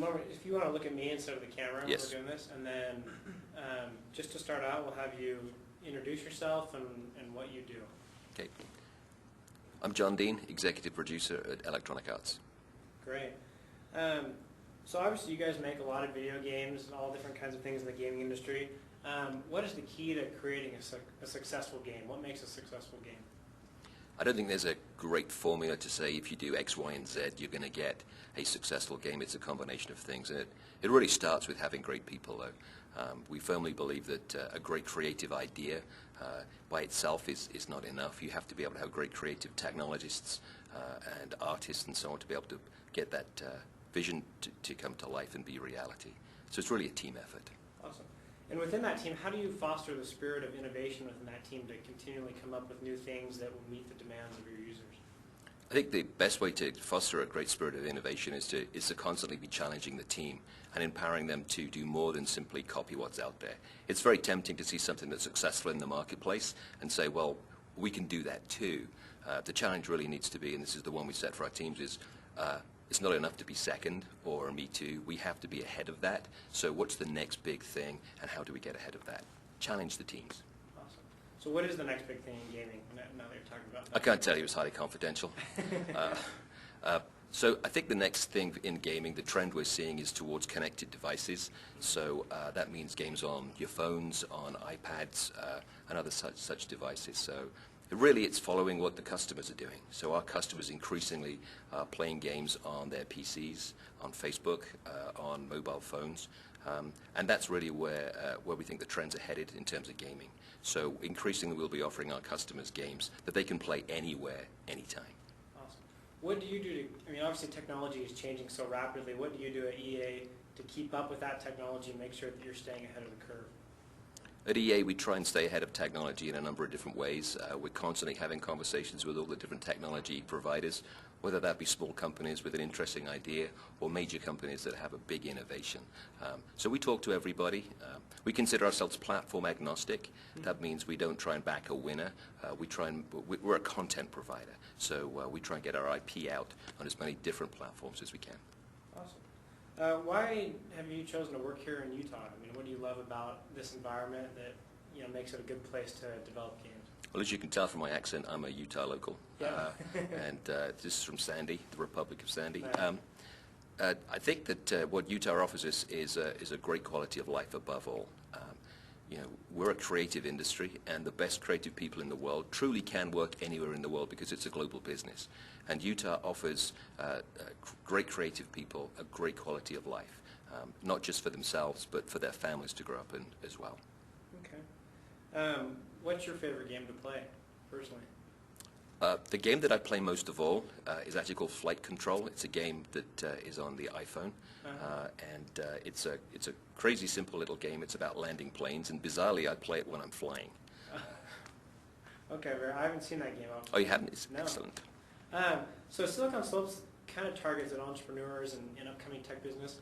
then if you want to look at me instead of the camera, Yes. we're doing this, and then just to start out, we'll have you introduce yourself and what you do. Okay. I'm Jon Dean, executive producer at Electronic Arts. Great. So obviously you guys make a lot of video games and all different kinds of things in the gaming industry. What is the key to creating a successful game? What makes a successful game? I don't think there's a great formula to say if you do X, Y, and Z, you're going to get a successful game. It's a combination of things. And it really starts with having great people, though. We firmly believe that a great creative idea by itself is not enough. You have to be able to have great creative technologists and artists and so on to be able to get that vision to come to life and be reality. So it's really a team effort. Awesome. And within that team, how do you foster the spirit of innovation within that team to continually come up with new things that will meet the demands of your users? I think the best way to foster a great spirit of innovation is to constantly be challenging the team and empowering them to do more than simply copy what's out there. It's very tempting to see something that's successful in the marketplace and say, well, we can do that too. The challenge really needs to be, and this is the one we set for our teams, is it's not enough to be second or me too. We have to be ahead of that. So what's the next big thing and how do we get ahead of that? Challenge the teams. Awesome. So what is the next big thing in gaming now that you're talking about that? I can't tell you, it's highly confidential. So I think the next thing in gaming, the trend we're seeing is towards connected devices. So that means games on your phones, on iPads, and other such devices. So really it's following what the customers are doing. So our customers increasingly are playing games on their PCs, on Facebook, on mobile phones. And that's really where we think the trends are headed in terms of gaming. So increasingly we'll be offering our customers games that they can play anywhere, anytime. Awesome. What do you do I mean, obviously technology is changing so rapidly. What do you do at EA to keep up with that technology and make sure that you're staying ahead of the curve? At EA, we try and stay ahead of technology in a number of different ways. We're constantly having conversations with all the different technology providers, whether that be small companies with an interesting idea or major companies that have a big innovation. So we talk to everybody. We consider ourselves platform agnostic. That means we don't try and back a winner. We're a content provider. So we try and get our IP out on as many different platforms as we can. Awesome. Why have you chosen to work here in Utah? I mean, what do you love about this environment that makes it a good place to develop games? Well, as you can tell from my accent, I'm a Utah local, yeah. and this is from Sandy, the Republic of Sandy. I think that what Utah offers us is a great quality of life above all. We're a creative industry, and the best creative people in the world truly can work anywhere in the world because it's a global business. And Utah offers great creative people a great quality of life, not just for themselves, but for their families to grow up in as well. Okay. What's your favorite game to play, personally? The game that I play most of all is actually called Flight Control. It's a game that is on the iPhone, and it's a crazy simple little game. It's about landing planes, and bizarrely, I play it when I'm flying. Okay, I haven't seen that game. Oh, you haven't? It's no. Excellent. So Silicon Slopes kind of targets at entrepreneurs and upcoming tech business.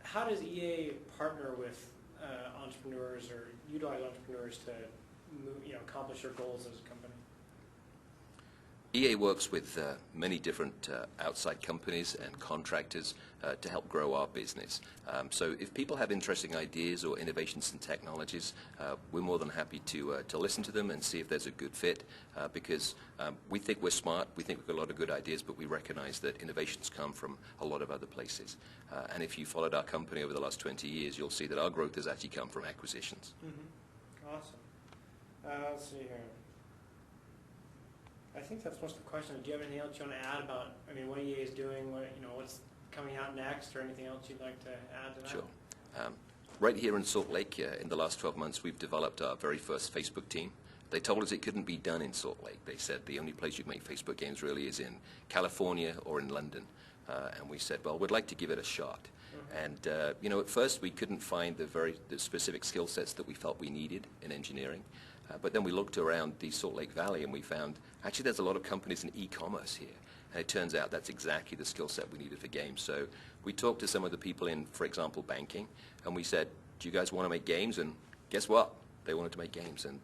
How does EA partner with entrepreneurs or utilize entrepreneurs to accomplish your goals as a company? EA works with many different outside companies and contractors to help grow our business. So if people have interesting ideas or innovations in technologies, we're more than happy to listen to them and see if there's a good fit because we think we're smart, we think we've got a lot of good ideas, but we recognize that innovations come from a lot of other places. And if you followed our company over the last 20 years, you'll see that our growth has actually come from acquisitions. Mm-hmm. Awesome. Let's see here. I think that's most of the questions. Do you have anything else you want to add about, what EA is doing, what's coming out next, or anything else you'd like to add to that? Sure. Right here in Salt Lake, in the last 12 months, we've developed our very first Facebook team. They told us it couldn't be done in Salt Lake. They said the only place you can make Facebook games really is in California or in London. And we said, well, we'd like to give it a shot. Mm-hmm. And, at first we couldn't find the specific skill sets that we felt we needed in engineering. But then we looked around the Salt Lake Valley and we found actually there's a lot of companies in e-commerce here. And it turns out that's exactly the skill set we needed for games. So we talked to some of the people in, for example, banking, and we said, do you guys want to make games? And guess what? They wanted to make games. And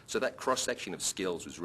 so that cross-section of skills was really